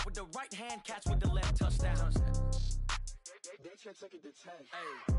Start with the right hand, catch with the left, touchdown. They should take it to 10. Hey.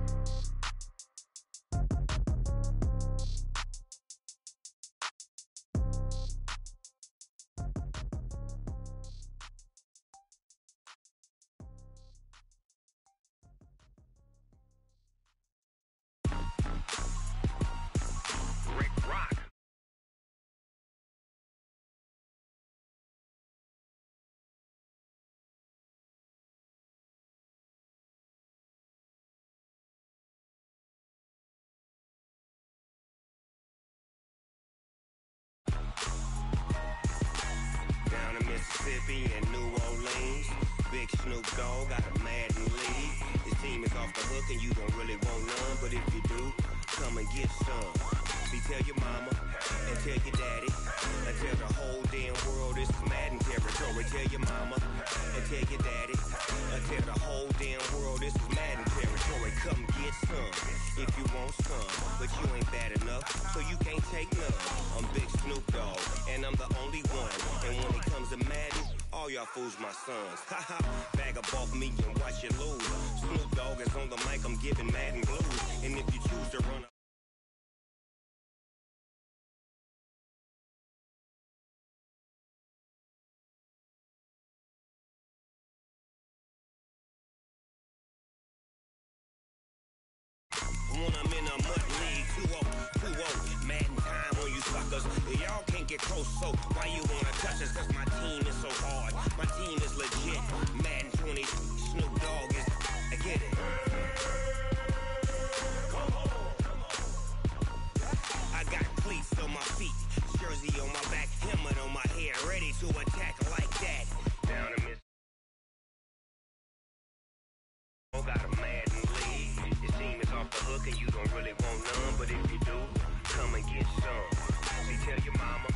Mississippi and New Orleans, Big Snoop Dogg got a Madden lead. His team is off the hook and you don't really want none, but if you do, come and get some. See, tell your mama and tell your daddy and tell the whole damn world this is Madden territory. Tell your mama and tell your daddy and tell the whole damn world this is Madden territory. Come get some if you want some, but you ain't bad enough, so you can't take none. I'm Big Snoop Dogg and I'm the only one, and when it comes to Madden, all y'all fools my sons. Haha, bag up off me and watch you lose. Snoop Dogg is on the mic, I'm giving Madden blues, and if you choose to run when I'm in a mud league, 2-0, Madden time on you suckers. Y'all can't get close, so why you wanna touch us? Cause my team is so hard, my team is legit. Madden 20, Snoop Dogg is, I get it. I got cleats on my feet, jersey on my back, helmet on my head, ready to attack like that. Down to Miss got a Madden league. Your team is off the hook and you don't really want none, but if you do, come and get some. See, tell your mama.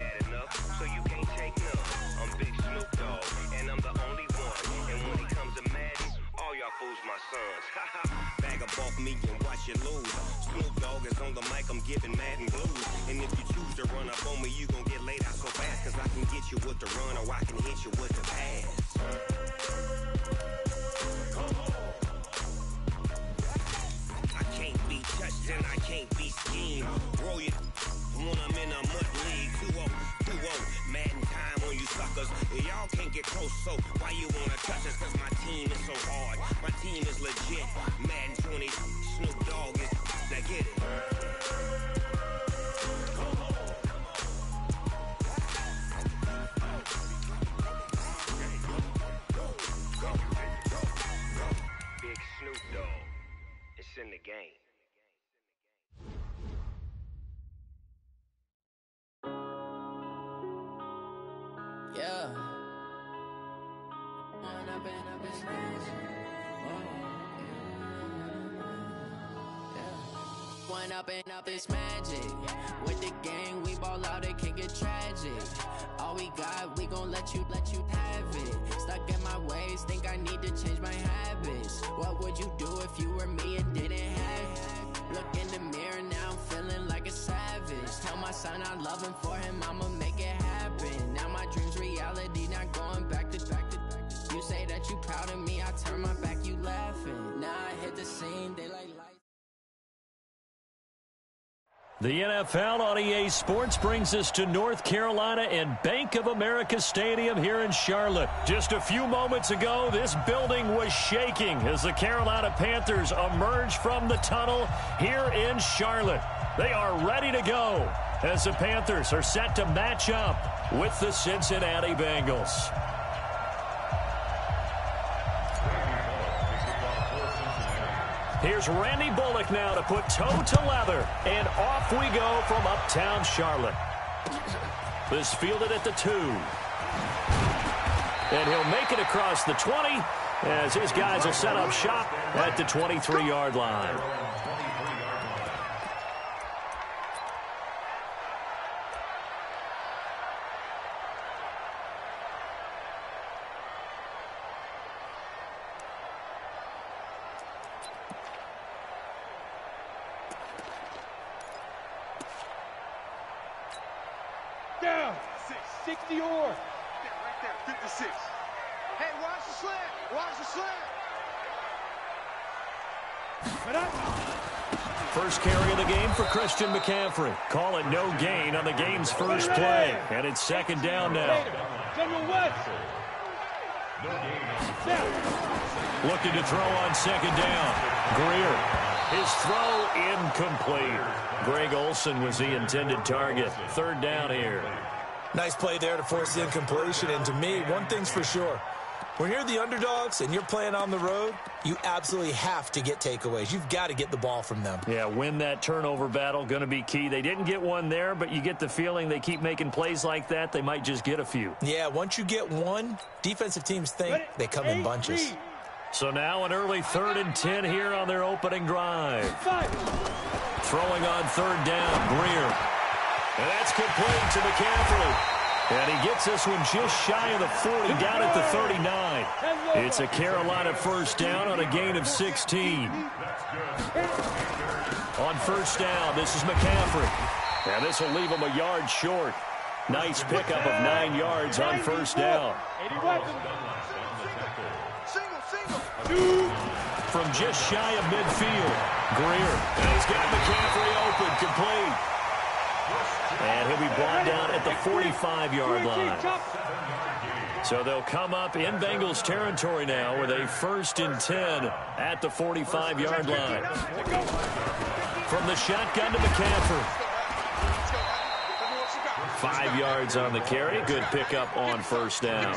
Enough, so you can't take none. I'm Big Snoop Dogg, and I'm the only one. And when it comes to Madden, all y'all fools my sons. Haha, bag up off me and watch you lose. Snoop Dogg is on the mic, I'm giving Madden blues. And if you choose to run up on me, you gon' get laid out so fast. Cause I can get you with the run or I can hit you with the pass. I can't be touched and I can't be schemed. Roll you when I'm in a mud league. 2-0, Madden time on you suckers. Y'all can't get close, so why you wanna touch us? Cause my team is so hard, my team is legit. Madden 20, Snoop Dogg is, now get it. Big Snoop Dogg, it's in the game. Yeah. One up and up is magic. With the gang, we ball out, it can get tragic. All we got, we gon' let you have it. Stuck in my ways, think I need to change my habits. What would you do if you were me and didn't have it? Look in the mirror, now I'm feeling like a savage. Tell my son I love him, for him I'ma make it happen. Now my dream's reality, not going back to. You say that you proud of me, I turn my back, you laughing. Now I hit the scene, they like lights. The NFL on EA Sports brings us to North Carolina and Bank of America Stadium here in Charlotte. Just a few moments ago, this building was shaking as the Carolina Panthers emerged from the tunnel here in Charlotte. They are ready to go as the Panthers are set to match up with the Cincinnati Bengals. Here's Randy Bullock now to put toe to leather, and off we go from uptown Charlotte. This fielded at the 2. And he'll make it across the 20 as his guys will set up shop at the 23-yard line. down. 60 or. Right there, 56. Hey, watch the slant. Watch the slant. First carry of the game for Christian McCaffrey. Call it no gain on the game's first play. And it's second down now. General West. Looking to throw on second down. Greer. His throw incomplete. Greg Olsen was the intended target. Third down here. Nice play there to force the incompletion. And to me, one thing's for sure. When you're the underdogs and you're playing on the road, you absolutely have to get takeaways. You've got to get the ball from them. Yeah, win that turnover battle, going to be key. They didn't get one there, but you get the feeling they keep making plays like that, they might just get a few. Yeah, once you get one, defensive teams think they come in bunches. So now an early 3rd and 10 here on their opening drive. Throwing on third down, Greer. And that's complete to McCaffrey. And he gets this one just shy of the 40, down at the 39. It's a Carolina first down on a gain of 16. On first down, this is McCaffrey. And this will leave him a yard short. Nice pickup of 9 yards on first down. From just shy of midfield, Greer. And he's got McCaffrey open, complete. And he'll be brought down at the 45-yard line. So they'll come up in Bengals territory now with a 1st and 10 at the 45-yard line. From the shotgun to McCaffrey. 5 yards on the carry. Good pickup on first down.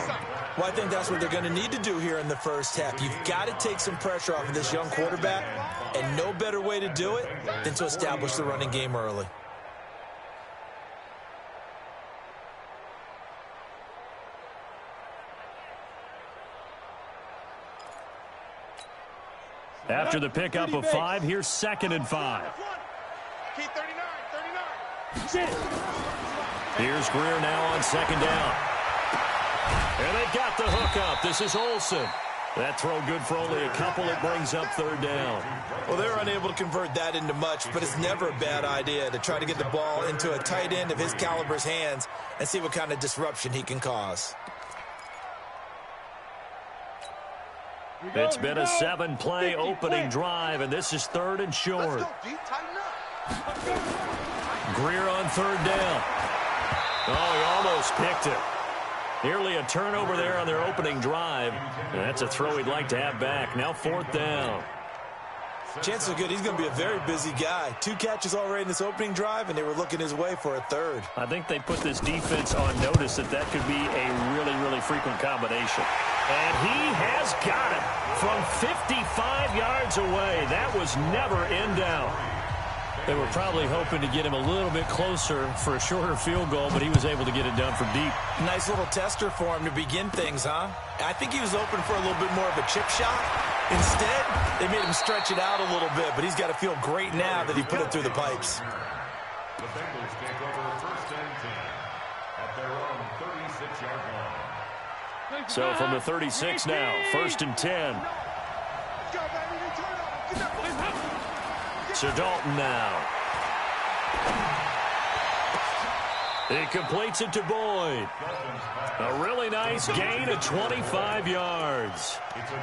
Well, I think that's what they're going to need to do here in the first half. You've got to take some pressure off of this young quarterback, and no better way to do it than to establish the running game early. After the pickup of 5, here's 2nd and 5. Keep 39. Here's Greer now on second down. And they've got the hook up. This is Olsen. That throw good for only a couple. It brings up third down. Well, they're unable to convert that into much, but it's never a bad idea to try to get the ball into a tight end of his caliber's hands and see what kind of disruption he can cause. It's been a 7-play opening drive, and this is 3rd and short. Greer on third down. Oh, he almost picked it. Nearly a turnover there on their opening drive. And that's a throw he'd like to have back. Now 4th down. Chances are good he's going to be a very busy guy. 2 catches already in this opening drive, and they were looking his way for a 3rd. I think they put this defense on notice that that could be a really, really frequent combination. And he has got it from 55 yards away. That was never in doubt. They were probably hoping to get him a little bit closer for a shorter field goal, but he was able to get it done from deep. Nice little tester for him to begin things, huh? I think he was open for a little bit more of a chip shot. Instead, they made him stretch it out a little bit, but he's got to feel great now that he put it through the pipes. The Bengals take over 1st and 10 at their own 36-yard line. So from the 36 now, 1st and 10. So Dalton now. He completes it to Boyd. A really nice gain of 25 yards.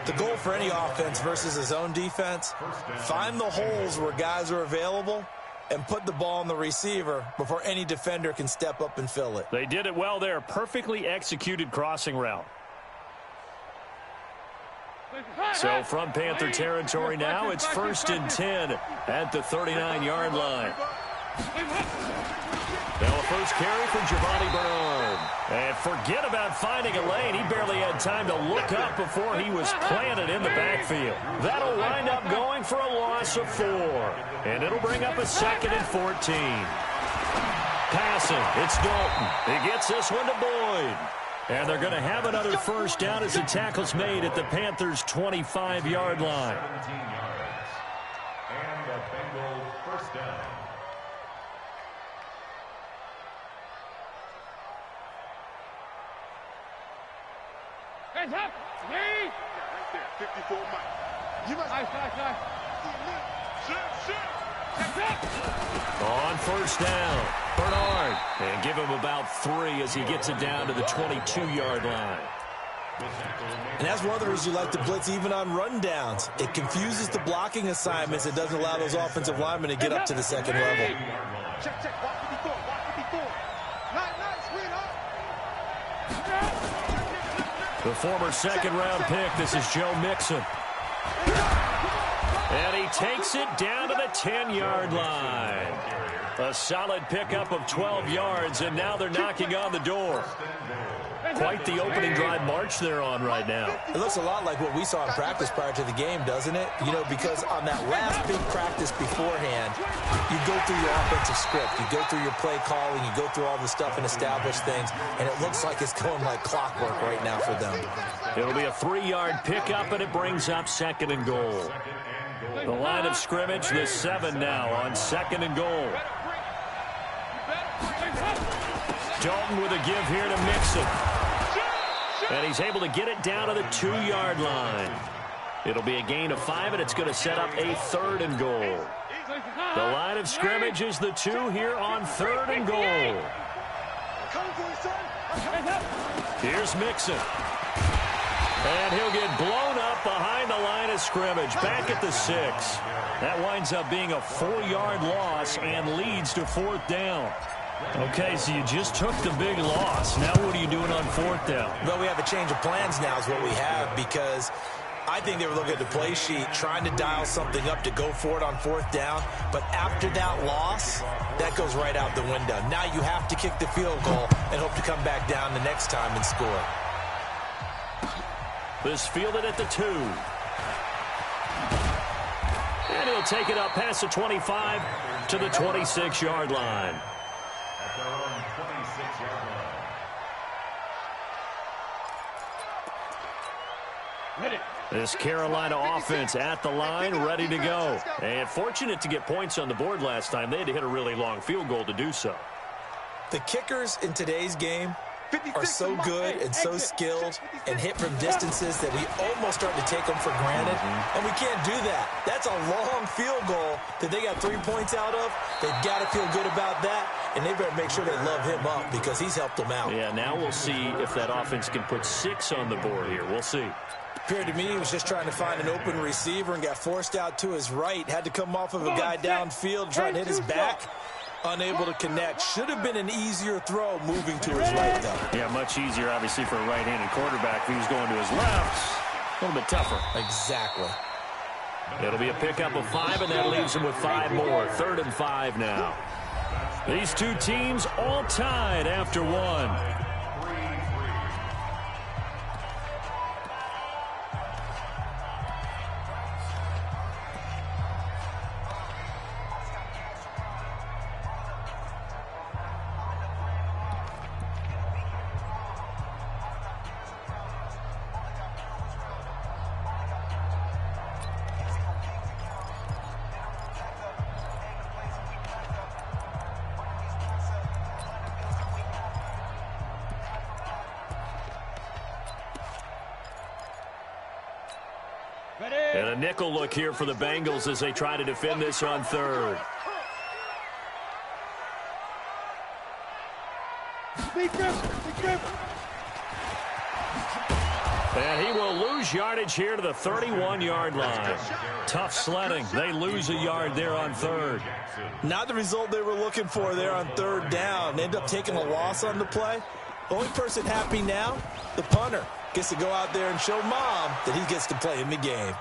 The goal for any offense versus his own defense, find the holes where guys are available and put the ball on the receiver before any defender can step up and fill it. They did it well there. Perfectly executed crossing route. So from Panther territory now, it's 1st and 10 at the 39-yard line. Now a first carry from Giovanni Bernard. And forget about finding a lane. He barely had time to look up before he was planted in the backfield. That'll wind up going for a loss of 4. And it'll bring up a 2nd and 14. Passing, it's Dalton. He gets this one to Boyd. And they're going to have another first down as the tackle's made at the Panthers' 25-yard line. 17 yards. And the Bengals first down. Hands up! Lead! Right there, 54 Mike. You must... Nice. Shit. Hands up! On first down. Bernard. And give him about 3 as he gets it down to the 22-yard line. And that's one of the reasons you like to blitz even on rundowns. It confuses the blocking assignments. It doesn't allow those offensive linemen to get up to the second level. Check, check. Walk 54. Walk 54. Nice, sweetheart. The former second-round pick. This is Joe Mixon. And he takes it down to the 10-yard line. A solid pickup of 12 yards, and now they're knocking on the door. Quite the opening drive march they're on right now. It looks a lot like what we saw in practice prior to the game, doesn't it? You know, because on that last big practice beforehand, you go through your offensive script, you go through your play calling, you go through all the stuff and establish things, and it looks like it's going like clockwork right now for them. It'll be a 3-yard pickup, and it brings up 2nd and goal. The line of scrimmage, the 7 now on 2nd and goal. Dalton with a give here to Mixon. And he's able to get it down to the 2-yard line. It'll be a gain of 5, and it's going to set up a 3rd and goal. The line of scrimmage is the 2 here on 3rd and goal. Here's Mixon. And he'll get blown up behind the line of scrimmage, back at the 6. That winds up being a 4-yard loss and leads to 4th down. Okay, so you just took the big loss. Now what are you doing on 4th down? Well, we have a change of plans now is what we have, because I think they were looking at the play sheet, trying to dial something up to go for it on 4th down. But after that loss, that goes right out the window. Now you have to kick the field goal and hope to come back down the next time and score. This fielded at the 2. And he'll take it up past the 25 to the 26-yard line. At their own 26-yard line. This Carolina offense at the line, ready to go. And fortunate to get points on the board last time. They had to hit a really long field goal to do so. The kickers in today's game are so good and so skilled and hit from distances that we almost start to take them for granted. And we can't do that. That's a long field goal that they got 3 points out of. They've got to feel good about that, and they better make sure they love him up because he's helped them out. Yeah, now we'll see if that offense can put 6 on the board here. We'll see. Appeared to me he was just trying to find an open receiver and got forced out to his right. Had to come off of a guy downfield trying to hit his back. Unable to connect. Should have been an easier throw moving to his right, though. Yeah, much easier, obviously, for a right-handed quarterback. If he was going to his left, a little bit tougher. Exactly. It'll be a pickup of 5, and that leaves him with 5 more. 3rd and 5 now. These two teams all tied after 1. And a nickel look here for the Bengals as they try to defend this on 3rd. And he will lose yardage here to the 31-yard line. Tough sledding. They lose a yard there on 3rd. Not the result they were looking for there on 3rd down. They end up taking a loss on the play. The only person happy now, the punter, gets to go out there and show Mom that he gets to play in the game.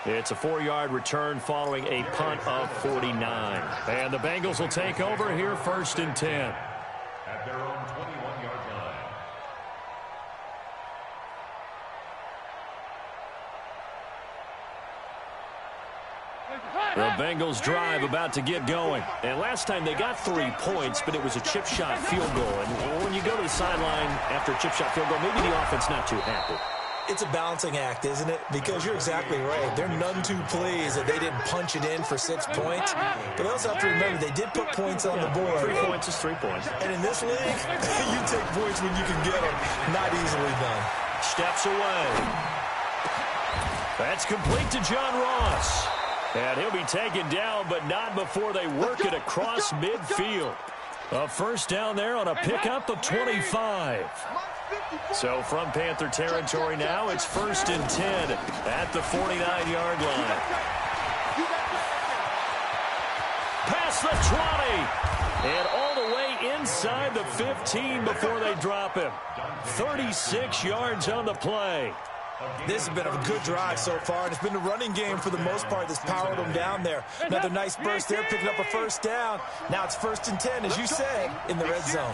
It's a 4-yard return following a punt of 49. And the Bengals will take over here 1st and 10. At their own 21-yard line. The Bengals drive about to get going. And last time they got 3 points, but it was a chip shot field goal. And when you go to the sideline after a chip shot field goal, maybe the offense not too happy. It's a balancing act, isn't it? Because you're exactly right. They're none too pleased that they didn't punch it in for 6 points. But they also have to remember they did put points on the board. 3 points is 3 points. And in this league, you take points when you can get them. Not easily done. Steps away. That's complete to John Ross. And he'll be taken down, but not before they work it across midfield. A first down there on a pickup of 25. So from Panther territory now, it's 1st and 10 at the 49-yard line. Past the 20. And all the way inside the 15 before they drop him. 36 yards on the play. This has been a good drive so far, and it's been the running game for the most part that's powered them down there. Another nice burst there, picking up a first down. Now it's 1st and 10, as you said, in the red zone.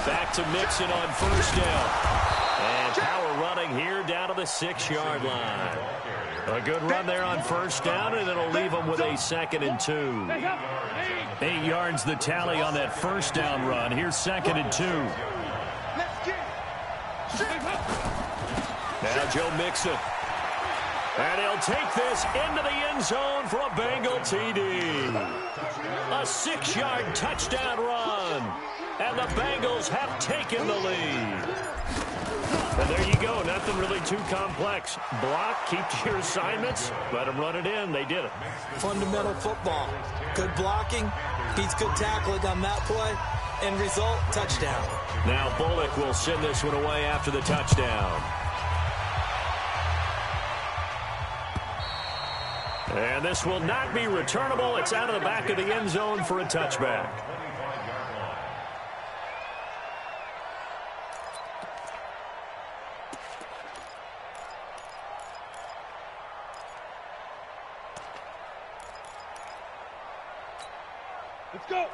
Back to Mixon on first down. And power running here down to the 6-yard line. A good run there on first down, and it'll leave them with a 2nd and 2. 8 yards the tally on that first down run. Here's 2nd and 2. Now Joe Mixon. And he'll take this into the end zone for a Bengal TD. A 6-yard touchdown run. And the Bengals have taken the lead. And there you go. Nothing really too complex. Block, keep to your assignments, let them run it in. They did it. Fundamental football. Good blocking, beats good tackling on that play. End result, touchdown. Now Bullock will send this one away after the touchdown. And this will not be returnable. It's out of the back of the end zone for a touchback.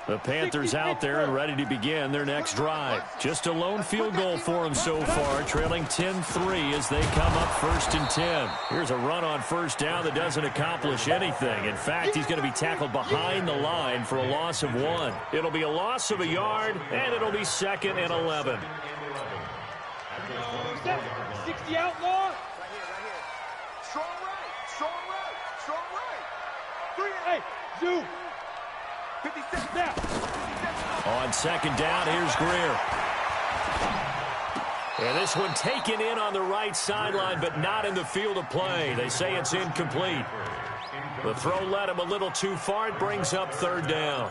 The Panthers out there and ready to begin their next drive. Just a lone field goal for them so far, trailing 10-3 as they come up 1st and 10. Here's a run on first down that doesn't accomplish anything. In fact, he's going to be tackled behind the line for a loss of 1. It'll be a loss of a yard, and it'll be 2nd and 11. 60 outlaw. Right here. Strong right. Strong right. 3. Hey, zoom. 57 down. On 2nd down, here's Greer. And this one taken in on the right sideline, but not in the field of play. They say it's incomplete. The throw led him a little too far. It brings up 3rd down.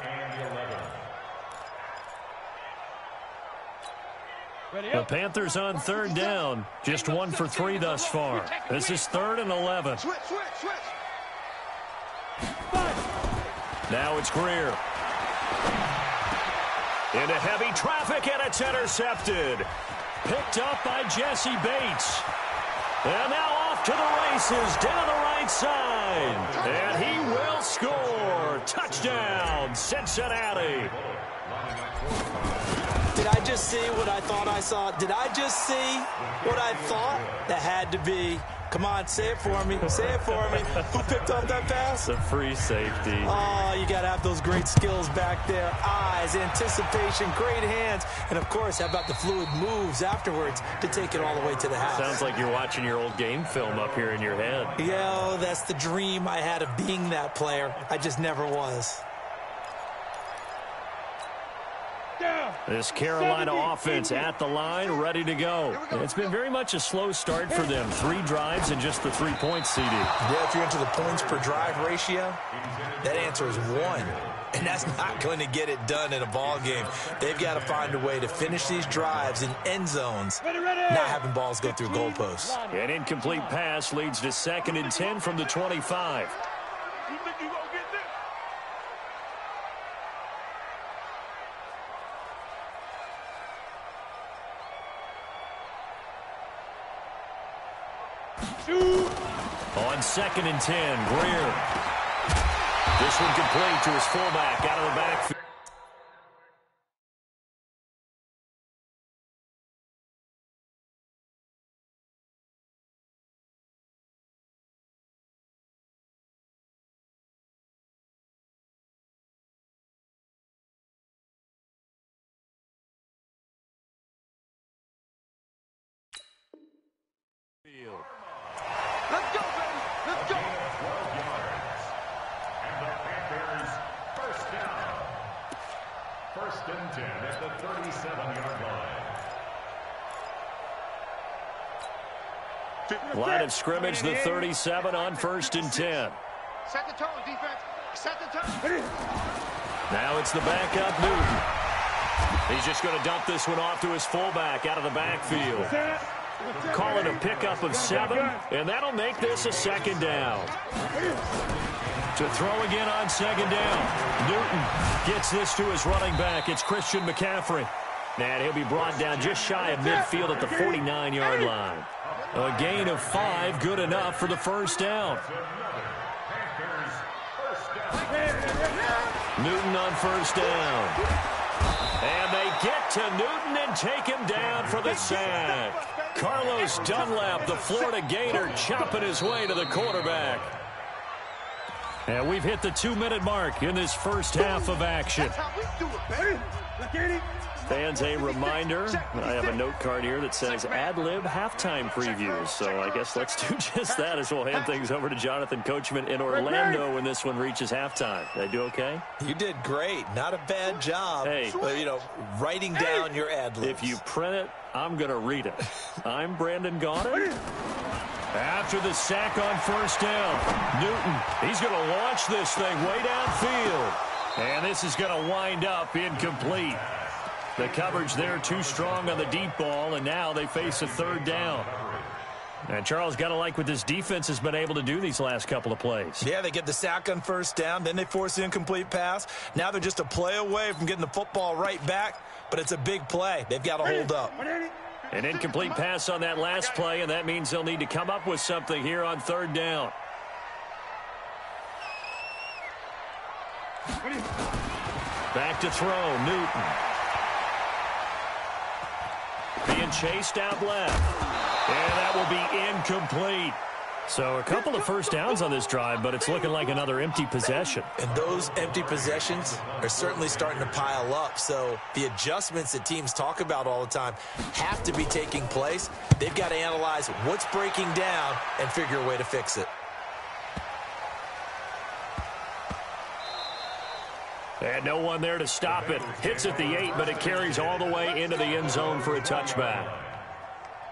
The Panthers on 3rd down. Just 1 for 3 thus far. This is 3rd and 11. Switch. Now it's Greer. Into heavy traffic, and it's intercepted. Picked up by Jesse Bates. And now off to the races down the right side. And he will score. Touchdown, Cincinnati. Did I just see what I thought I saw? Did I just see what I thought? That had to be. Come on, say it for me. Say it for me. Who picked up that pass? The free safety. Oh, you got to have those great skills back there. Eyes, anticipation, great hands. And, of course, how about the fluid moves afterwards to take it all the way to the house? Sounds like you're watching your old game film up here in your head. Yeah, that's the dream I had of being that player. I just never was. This Carolina offense at the line, ready to go. It's been very much a slow start for them. 3 drives and just the 3 points, CD. Yeah, if you're into the points per drive ratio, that answer is 1. And that's not going to get it done in a ball game. They've got to find a way to finish these drives in end zones, not having balls go through goalposts. An incomplete pass leads to 2nd and 10 from the 25. You think you gonna get this? On 2nd and 10, Greer. This one complete to his fullback out of the backfield. Let's go, baby. Let's go. 12 yards. And the Panthers first down. 1st and 10 at the 37-yard line. Line of scrimmage, the 37 on 1st and 10. Set the tone, defense. Set the tone. Now it's the backup, Newton. He's just going to dump this one off to his fullback out of the backfield. Call it a pickup of 7, and that'll make this a second down. To throw again on second down. Newton gets this to his running back. It's Christian McCaffrey. And he'll be brought down just shy of midfield at the 49-yard line. A gain of 5, good enough for the first down. Newton on first down. And they get to Newton and take him down for the sack. Carlos Dunlap, the Florida Gator, chopping his way to the quarterback. And we've hit the 2-minute mark in this first half of action. Fans, a reminder, I have a note card here that says ad-lib halftime previews. So I guess let's do just that as we'll hand things over to Jonathan Coachman in Orlando when this one reaches halftime. Did I do okay? You did great. Not a bad job. Hey. Writing down your ad-libs. If you print it, I'm going to read it. I'm Brandon Gaudin. After the sack on first down, Newton, he's going to launch this thing way downfield. And this is going to wind up incomplete. The coverage there too strong on the deep ball, and now they face a third down. And Charles, got to like what this defense has been able to do these last couple of plays. Yeah, they get the sack on first down, then they force the incomplete pass. Now they're just a play away from getting the football right back, but it's a big play. They've got to hold up. An incomplete pass on that last play, and that means they'll need to come up with something here on third down. Back to throw, Newton. Being chased out left. And that will be incomplete. So a couple of first downs on this drive, but it's looking like another empty possession. And those empty possessions are certainly starting to pile up. So the adjustments that teams talk about all the time have to be taking place. They've got to analyze what's breaking down and figure a way to fix it. And no one there to stop it. Hits at the 8, but it carries all the way into the end zone for a touchback.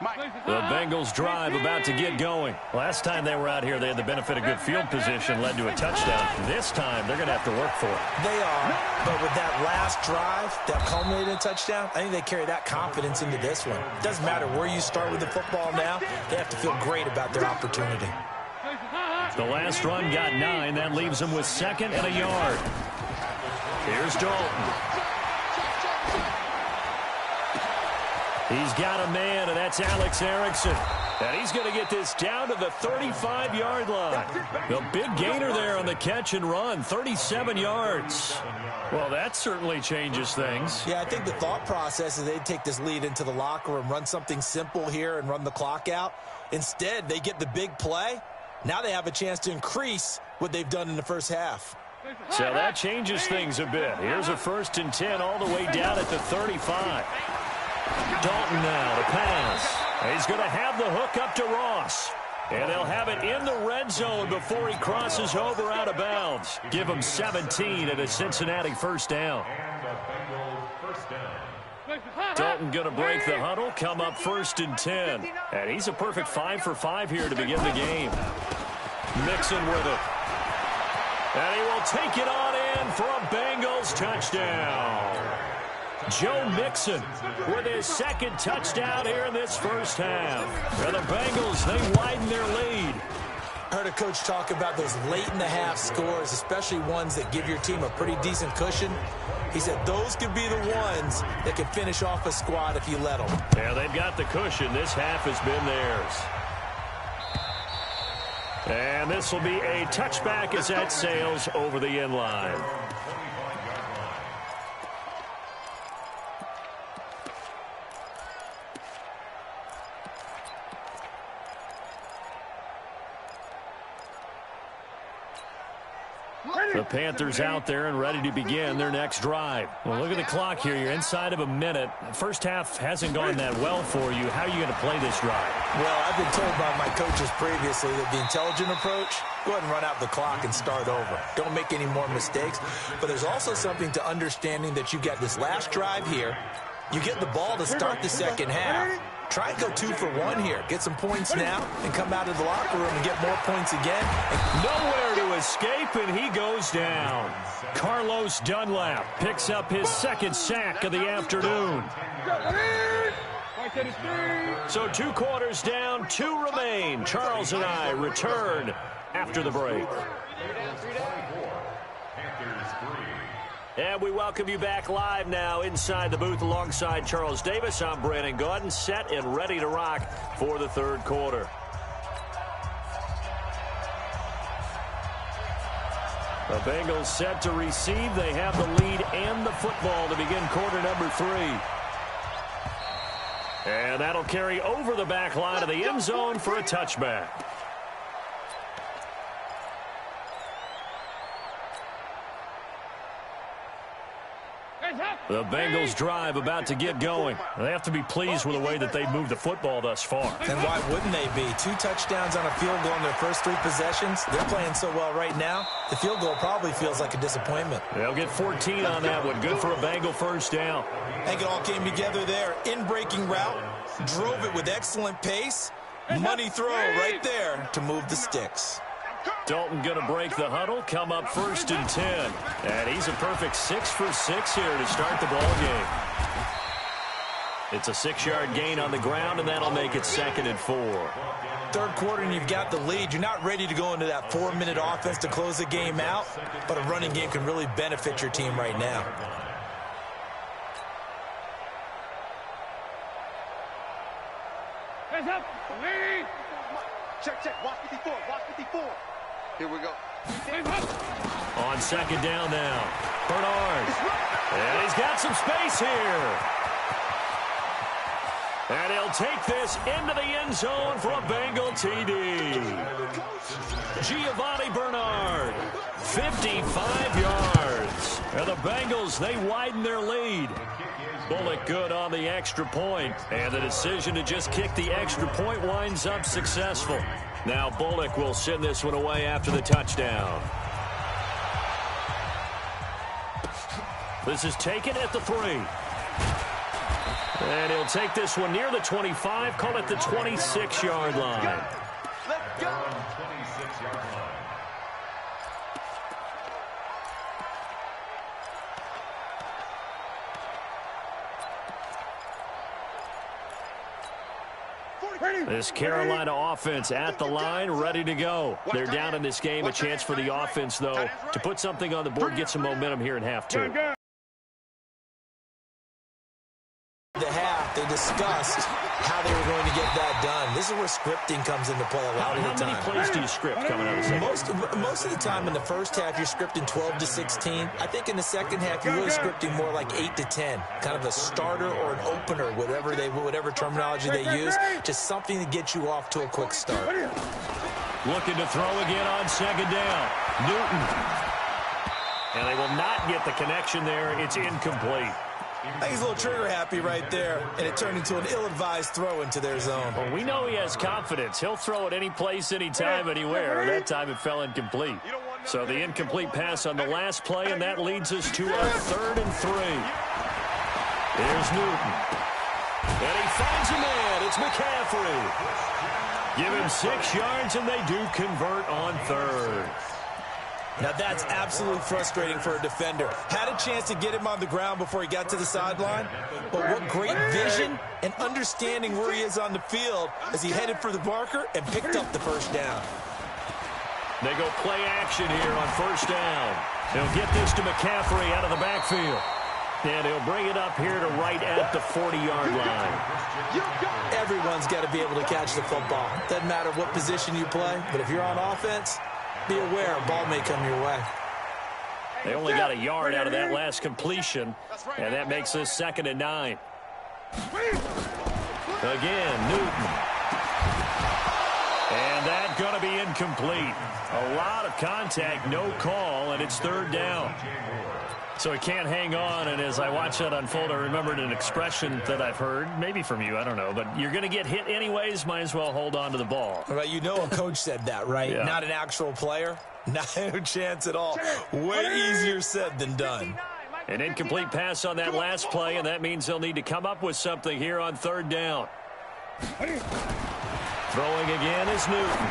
The Bengals drive about to get going. Last time they were out here, they had the benefit of good field position, led to a touchdown. This time, they're going to have to work for it. They are, but with that last drive, that culminated in a touchdown, I think they carry that confidence into this one. It doesn't matter where you start with the football now. They have to feel great about their opportunity. The last run got 9. That leaves them with 2nd and a yard. Here's Dalton. He's got a man, and that's Alex Erickson. And he's going to get this down to the 35-yard line. The big gainer there on the catch and run, 37 yards. Well, that certainly changes things. Yeah, I think the thought process is they'd take this lead into the locker room, run something simple here and run the clock out. Instead, they get the big play. Now they have a chance to increase what they've done in the first half. So that changes things a bit. Here's a 1st and 10 all the way down at the 35. Dalton now to pass. He's going to have the hook up to Ross. And they'll have it in the red zone before he crosses over out of bounds. Give him 17 at a Cincinnati first down. Dalton going to break the huddle, come up 1st and 10. And he's a perfect 5 for 5 here to begin the game. Mixon with it. And he will take it on in for a Bengals touchdown. Joe Mixon with his 2nd touchdown here in this first half. And the Bengals, they widen their lead. I heard a coach talk about those late-in-the-half scores, especially ones that give your team a pretty decent cushion. He said those could be the ones that could finish off a squad if you let them. Yeah, they've got the cushion. This half has been theirs. And this will be a touchback as that sails over the end line. The Panthers out there and ready to begin their next drive. Well, look at the clock here. You're inside of a minute. First half hasn't gone that well for you. How are you going to play this drive? Well, I've been told by my coaches previously that the intelligent approach, go ahead and run out the clock and start over. Don't make any more mistakes. But there's also something to understanding that you get this last drive here. You get the ball to start the second half. Try and go 2 for 1 here. Get some points now and come out of the locker room and get more points again. Nowhere to escape, and he goes down. Carlos Dunlap picks up his second sack of the afternoon. So 2 quarters down, 2 remain. Charles and I return after the break. And we welcome you back live now inside the booth alongside Charles Davis. I'm Brandon Gaudin, set and ready to rock for the third quarter. The Bengals set to receive. They have the lead and the football to begin quarter number 3. And that'll carry over the back line of the end zone for a touchback. The Bengals drive about to get going. They have to be pleased with the way that they've moved the football thus far. And why wouldn't they be? 2 touchdowns on a field goal in their first 3 possessions. They're playing so well right now, the field goal probably feels like a disappointment. They'll get 14 on that one. Good for a Bengal first down. I think it all came together there. In-breaking route, drove it with excellent pace. Money throw right there to move the sticks. Dalton going to break the huddle, come up 1st and 10. And he's a perfect 6 for 6 here to start the ball game. It's a 6-yard gain on the ground, and that'll make it 2nd and 4. Third quarter, and you've got the lead. You're not ready to go into that 4-minute offense to close the game out, but a running game can really benefit your team right now. Hands up. Check. Watch 54. Watch 54. Here we go. On 2nd down now. Bernard. And he's got some space here. And he'll take this into the end zone for a Bengal TD. Giovanni Bernard, 55 yards. And the Bengals, they widen their lead. Bullock good on the extra point. And the decision to just kick the extra point winds up successful. Now Bullock will send this one away after the touchdown. This is taken at the 3. And he'll take this one near the 25, call it the 26-yard line. Let's go. 26-yard line. This Carolina offense at the line, ready to go. They're down in this game. A chance for the offense, though, to put something on the board, get some momentum here in half 2. The half, they discussed how they were going to get that done. This is where scripting comes into play a lot of the time. How many plays do you script coming out of the second? Most of the time in the first half, you're scripting 12 to 16. I think in the second half, you're really scripting more like 8 to 10. Kind of a starter or an opener, whatever terminology they use. Just something to get you off to a quick start. Looking to throw again on 2nd down. Newton. And they will not get the connection there. It's incomplete. I think he's a little trigger happy right there, and it turned into an ill-advised throw into their zone. Well, we know he has confidence. He'll throw it any place, anytime, anywhere. That time it fell incomplete. So the incomplete pass on the last play, and that leads us to our 3rd and 3. Here's Newton. And he finds a man. It's McCaffrey. Give him 6 yards, and they do convert on 3rd. Now that's absolutely frustrating for a defender. Had a chance to get him on the ground before he got to the sideline, but what great vision and understanding where he is on the field as he headed for the marker and picked up the first down. They go play action here on 1st down. They'll get this to McCaffrey out of the backfield. And he'll bring it up here to right at the 40-yard line. Everyone's got to be able to catch the football. Doesn't matter what position you play, but if you're on offense, be aware a ball may come your way. They only got a yard out of that last completion, and that makes this 2nd and 9. Again, Newton. And that's going to be incomplete. A lot of contact, no call, and it's 3rd down. So he can't hang on, and as I watch that unfold, I remembered an expression that I've heard, maybe from you, I don't know, but you're going to get hit anyways, might as well hold on to the ball. Well, you know a coach said that, right? Yeah. Not an actual player. No chance at all. Way easier said than done. An incomplete pass on that last play, and that means they'll need to come up with something here on 3rd down. Throwing again is Newton.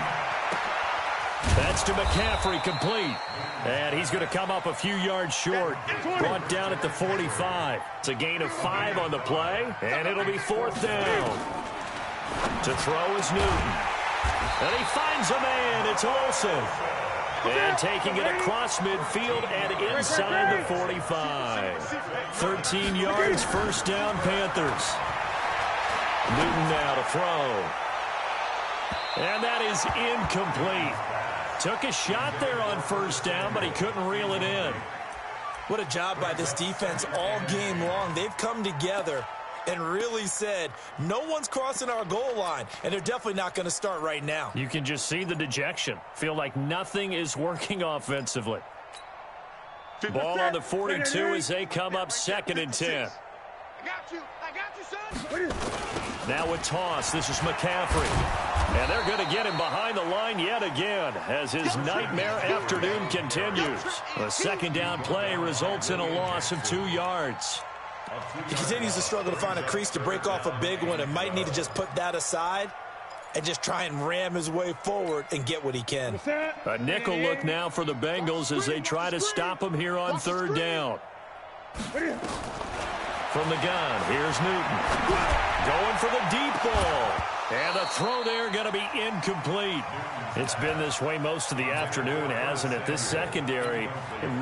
That's to McCaffrey, complete. And he's going to come up a few yards short. Brought down at the 45. It's a gain of 5 on the play, and it'll be 4th down. To throw is Newton. And he finds a man. It's Olsen. And taking it across midfield and inside the 45. 13 yards, 1st down, Panthers. Newton now to throw. And that is incomplete. Took a shot there on 1st down, but he couldn't reel it in. What a job by this defense all game long. They've come together and really said, no one's crossing our goal line, and they're definitely not going to start right now. You can just see the dejection. Feel like nothing is working offensively. Ball on the 42 as they come up 2nd and 10. I got you, son. Now a toss. This is McCaffrey. And they're going to get him behind the line yet again as his nightmare afternoon continues. A 2nd down play results in a loss of 2 yards. He continues to struggle to find a crease to break off a big one and might need to just put that aside and just try and ram his way forward and get what he can. A nickel look now for the Bengals as they try to stop him here on 3rd down. From the gun, here's Newton. Going for the deep ball. And the throw there going to be incomplete. It's been this way most of the afternoon, hasn't it? This secondary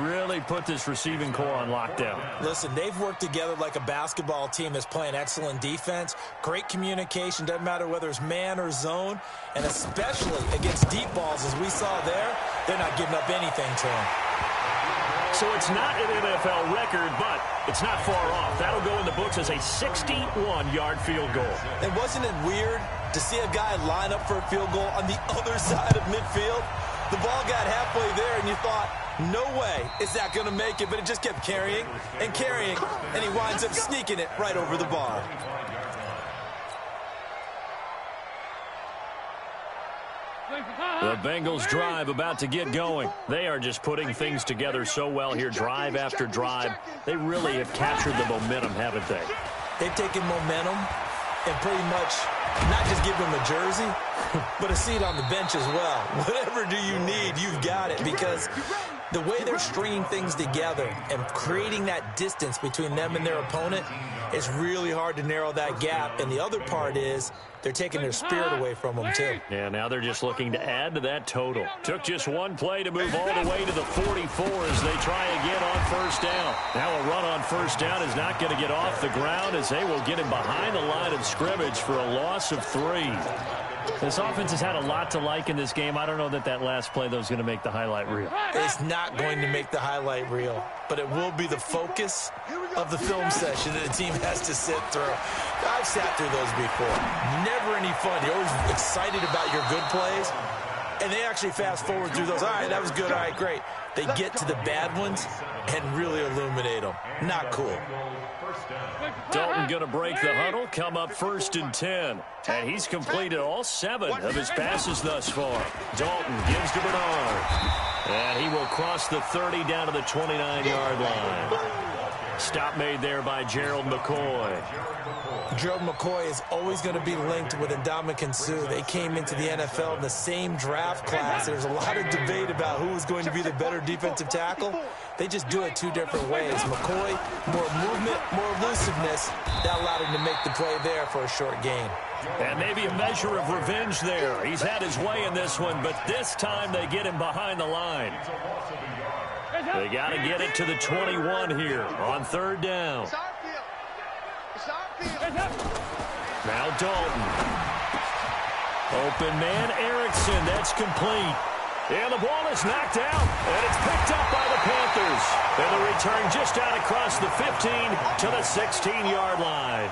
really put this receiving core on lockdown. Listen, they've worked together like a basketball team that's playing excellent defense. Great communication, doesn't matter whether it's man or zone. And especially against deep balls, as we saw there, they're not giving up anything to them. So it's not an NFL record, but it's not far off. That'll go in the books as a 61-yard field goal. And wasn't it weird to see a guy line up for a field goal on the other side of midfield? The ball got halfway there, and you thought, no way is that going to make it, but it just kept carrying and carrying, and he winds up sneaking it right over the bar. The Bengals drive about to get going. They are just putting things together so well here, drive after drive. They really have captured the momentum, haven't they? They've taken momentum and pretty much not just give them a jersey, but a seat on the bench as well. Whatever do you need, you've got it, because the way they're stringing things together and creating that distance between them and their opponent is really hard to narrow that gap. And the other part is they're taking their spirit away from them, too. Yeah, now they're just looking to add to that total. Took just one play to move all the way to the 44 as they try again on 1st down. Now a run on 1st down is not going to get off the ground as they will get him behind the line of scrimmage for a loss of 3. This offense has had a lot to like in this game. I don't know that that last play, though, is going to make the highlight reel. It's not going to make the highlight reel, but it will be the focus of the film session that the team has to sit through. I've sat through those before. Never any fun. You're always excited about your good plays, and they actually fast forward through those. All right, that was good. All right, great. They get to the bad ones and really illuminate them. Not cool. Dalton going to break the huddle, come up 1st and 10. And he's completed all 7 of his passes thus far. Dalton gives to Bernard. And he will cross the 30 down to the 29-yard line. Stop made there by Gerald McCoy. Gerald McCoy is always going to be linked with Ndamukong Suh. They came into the NFL in the same draft class. There's a lot of debate about who is going to be the better defensive tackle. They just do it 2 different ways. McCoy, more movement, more elusiveness. That allowed him to make the play there for a short gain. And maybe a measure of revenge there. He's had his way in this one, but this time they get him behind the line. They got to get it to the 21 here on 3rd down. Now Dalton. Open man, Erickson. That's complete. And the ball is knocked out, and it's picked up by the Panthers. And the return just out across the 15 to the 16-yard line.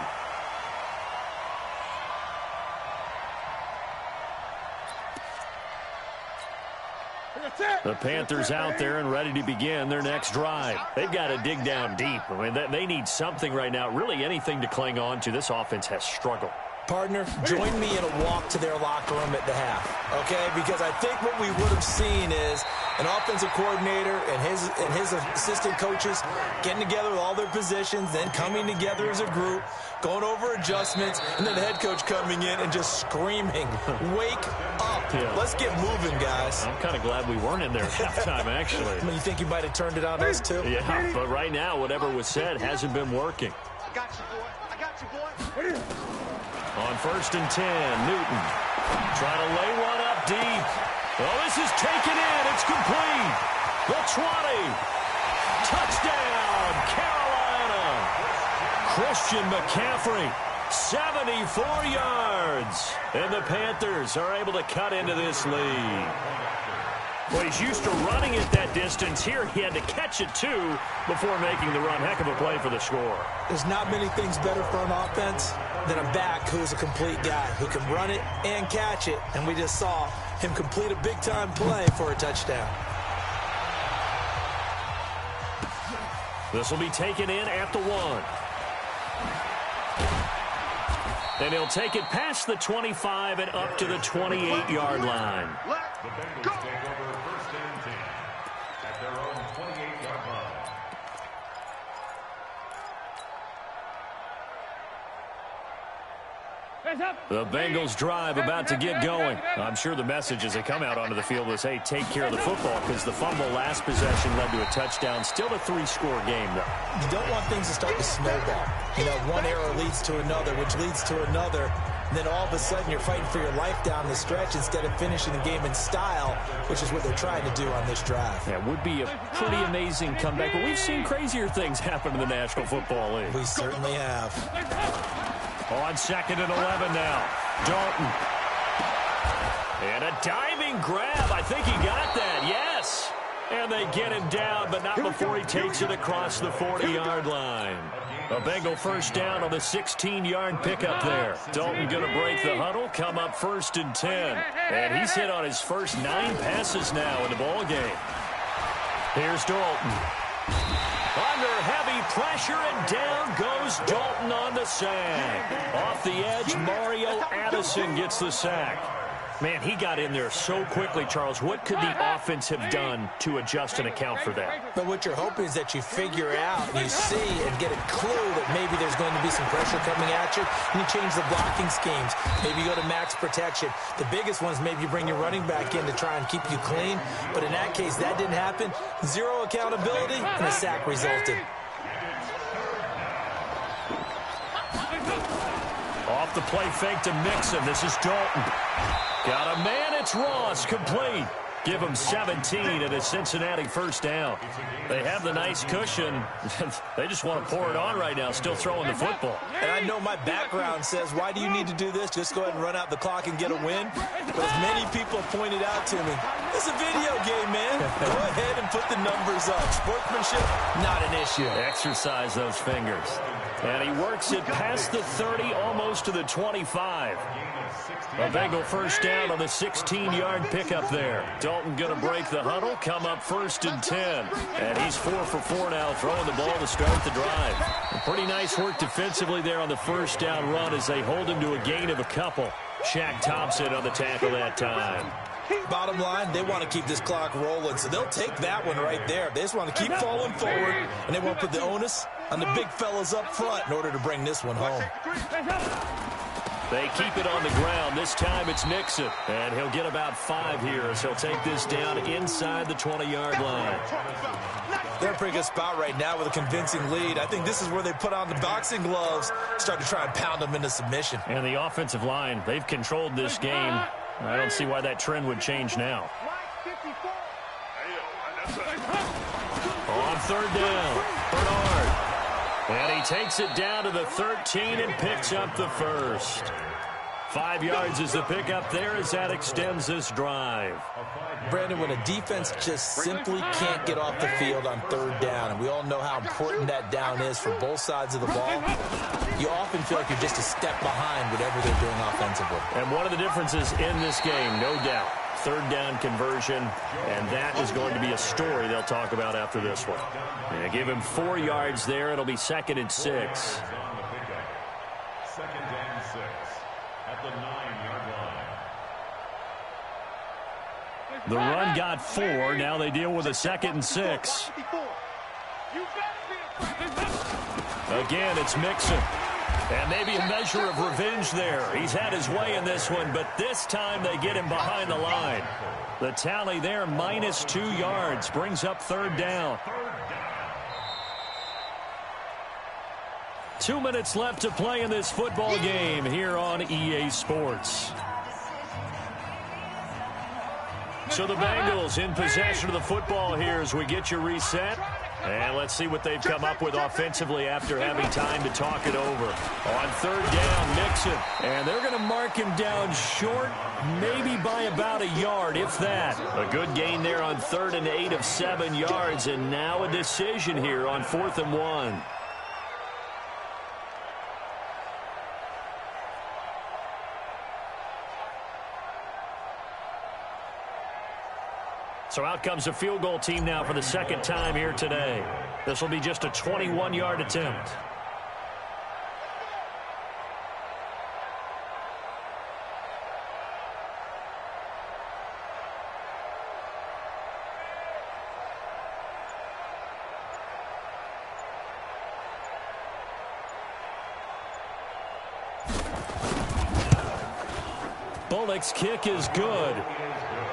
The Panthers out there and ready to begin their next drive. They've got to dig down deep. I mean, they need something right now, really anything to cling on to. This offense has struggled. Partner, join me in a walk to their locker room at the half, okay? Because I think what we would have seen is an offensive coordinator and his assistant coaches getting together with all their positions, then coming together as a group, going over adjustments, and then the head coach coming in and just screaming, "Wake up. Yeah. Let's get moving, guys." I'm kind of glad we weren't in there at halftime, actually. I mean, you think you might have turned it on us, too? Yeah, but right now, whatever was said hasn't been working. I got you, boy. I got you, boy. On 1st and 10, Newton trying to lay one up deep. Oh, this is taken in. It's complete. The 20. Touchdown, Carolina. Christian McCaffrey, 74 yards. And the Panthers are able to cut into this lead. Well, he's used to running it that distance. Here, he had to catch it, too, before making the run. Heck of a play for the score. There's not many things better for an offense than a back who's a complete guy, who can run it and catch it. And we just saw him complete a big-time play for a touchdown. This will be taken in at the 1. And he'll take it past the 25 and up to the 28-yard line. The Bengals take over 1st and 10 at their own 28-yard line. The Bengals drive about to get going. I'm sure the message as they come out onto the field was, hey, take care of the football, because the fumble last possession led to a touchdown. Still a 3-score game, though. You don't want things to start to snowball. You know, one error leads to another, which leads to another. And then all of a sudden you're fighting for your life down the stretch instead of finishing the game in style, which is what they're trying to do on this drive. Yeah, it would be a pretty amazing comeback, but we've seen crazier things happen in the National Football League. We certainly have. On 2nd and 11 now. Dalton. And a diving grab. I think he got that. Yes. And they get him down, but not before he takes it across the 40-yard line. A Bengal first down on the 16-yard pickup there. Dalton going to break the huddle, come up 1st and 10. And he's hit on his first 9 passes now in the ball game. Here's Dalton. Under heavy pressure, and down goes Dalton on the sack. Off the edge, Mario Addison gets the sack. Man, he got in there so quickly, Charles. What could the offense have done to adjust and account for that? But what you're hoping is that you figure out, and you see and get a clue that maybe there's going to be some pressure coming at you, and you change the blocking schemes. Maybe you go to max protection. The biggest one is maybe you bring your running back in to try and keep you clean. But in that case, that didn't happen. Zero accountability, and a sack resulted. Off the play fake to Mixon. This is Dalton. Got a man. It's Ross. Complete. Give him 17 and a Cincinnati first down. They have the nice cushion. They just want to pour it on right now, still throwing the football. And I know my background says, why do you need to do this? Just go ahead and run out the clock and get a win. But as many people have pointed out to me, it's a video game, man. Go ahead and put the numbers up. Sportsmanship, not an issue. Exercise those fingers. And he works it past the 30, almost to the 25. A Bengal first down on the 16-yard pickup there. Dalton going to break the huddle, come up 1st and 10. And he's 4 for 4 now, throwing the ball to start the drive. Pretty nice work defensively there on the first down run as they hold him to a gain of a couple. Shaq Thompson on the tackle that time. Bottom line, they want to keep this clock rolling, so they'll take that one right there. They just want to keep falling forward, and they want to put the onus on the big fellas up front in order to bring this one home. They keep it on the ground. This time it's Mixon. And he'll get about 5 here as he'll take this down inside the 20-yard line. They're in a pretty good spot right now with a convincing lead. I think this is where they put on the boxing gloves, start to try and pound them into submission. And the offensive line, they've controlled this game. I don't see why that trend would change now. On 3rd down, Bernard. And he takes it down to the 13 and picks up the first. 5 yards is the pickup there as that extends this drive. Brandon, when a defense just simply can't get off the field on 3rd down, and we all know how important that down is for both sides of the ball, you often feel like you're just a step behind whatever they're doing offensively. And one of the differences in this game, no doubt, 3rd down conversion, and that is going to be a story they'll talk about after this one. And give him 4 yards there. It'll be 2nd and 6. 2nd and 6. at the 9-yard line. The run got 4. Now they deal with a 2nd and 6. Again, it's Mixon. And maybe a measure of revenge there. He's had his way in this one, but this time they get him behind the line. The tally there, minus 2 yards, brings up 3rd down. 2 minutes left to play in this football game here on EA Sports. So the Bengals in possession of the football here as we get you reset. And let's see what they've come up with offensively after having time to talk it over. On 3rd down, Mixon. And they're going to mark him down short, maybe by about a yard, if that. A good gain there on 3rd and 8 of 7 yards. And now a decision here on 4th and 1. So out comes a field goal team now for the 2nd time here today. This will be just a 21-yard attempt. Bullock's kick is good.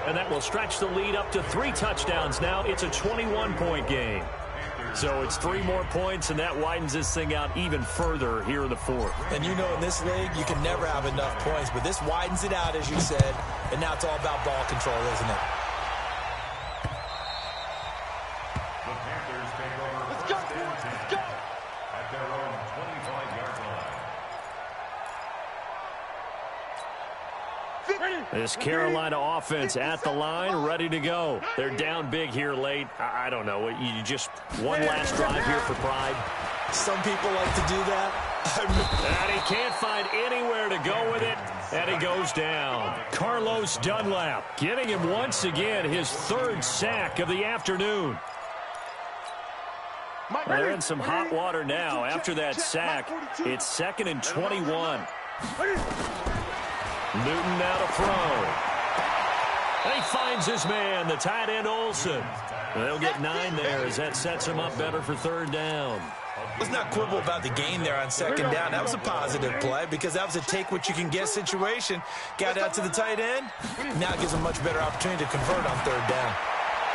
And that will stretch the lead up to 3 touchdowns now. It's a 21-point game. So it's 3 more points, and that widens this thing out even further here in the 4th. And you know in this league, you can never have enough points, but this widens it out, as you said, and now it's all about ball control, isn't it? The Panthers take over. Let's go! Let's go! At their own 25-yard line. This Carolina offense at the line, ready to go. They're down big here late. I don't know. You just one last drive here for pride. Some people like to do that. And he can't find anywhere to go with it, and he goes down. Carlos Dunlap getting him once again his 3rd sack of the afternoon. They're in some hot water now. After that sack, it's 2nd and 21. Newton now to throw. And he finds his man, the tight end Olsen. They'll get 9 there as that sets him up better for 3rd down. Let's not quibble about the gain there on 2nd down. That was a positive play because that was a take-what-you-can-get situation. Got out to the tight end. Now it gives him a much better opportunity to convert on 3rd down.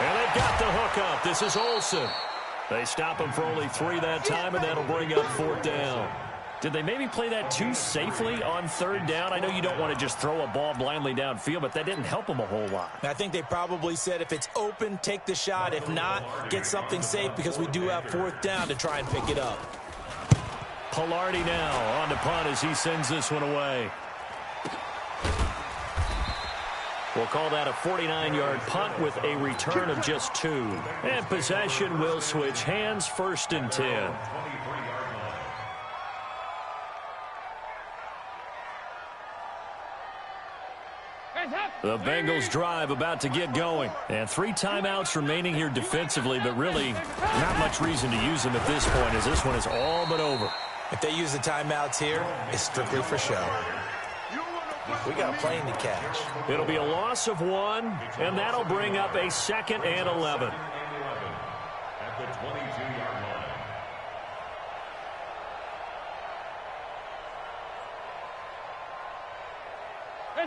And they've got the hook up. This is Olsen. They stop him for only 3 that time, and that'll bring up 4th down. Did they maybe play that too safely on 3rd down? I know you don't want to just throw a ball blindly downfield, but that didn't help them a whole lot. I think they probably said if it's open, take the shot. If not, get something safe because we do have 4th down to try and pick it up. Pilardi now on the punt as he sends this one away. We'll call that a 49-yard punt with a return of just 2. And possession will switch hands, 1st and 10. The Bengals drive about to get going. And 3 timeouts remaining here defensively, but really not much reason to use them at this point as this one is all but over. If they use the timeouts here, it's strictly for show. We got a plane to catch. It'll be a loss of 1, and that'll bring up a 2nd and 11. At the 22-yard line.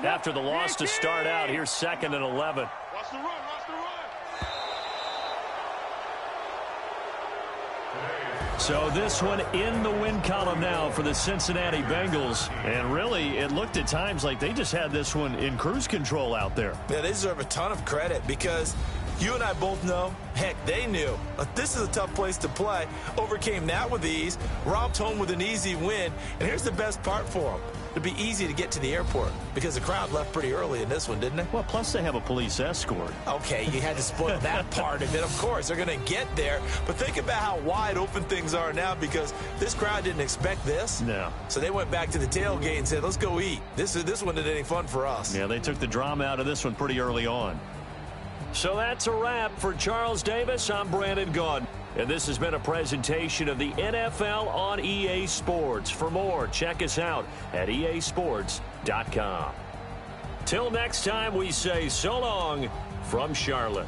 After the loss to start out, here's 2nd and 11. Watch the run, watch the run. So this one in the win column now for the Cincinnati Bengals. And really, it looked at times like they just had this one in cruise control out there. Yeah, they deserve a ton of credit because you and I both know, heck, they knew. This is a tough place to play. Overcame that with ease, romped home with an easy win. And here's the best part for them. It'd be easy to get to the airport because the crowd left pretty early in this one, didn't they? Well, plus they have a police escort. Okay, you had to spoil that part of it. Of course, they're going to get there. But think about how wide open things are now because this crowd didn't expect this. No. So they went back to the tailgate and said, let's go eat. This one isn't any fun for us. Yeah, they took the drama out of this one pretty early on. So that's a wrap for Charles Davis. I'm Brandon Gaudin. And this has been a presentation of the NFL on EA Sports. For more, check us out at easports.com. DonnaNorth78's.com. Till next time, we say so long from Charlotte.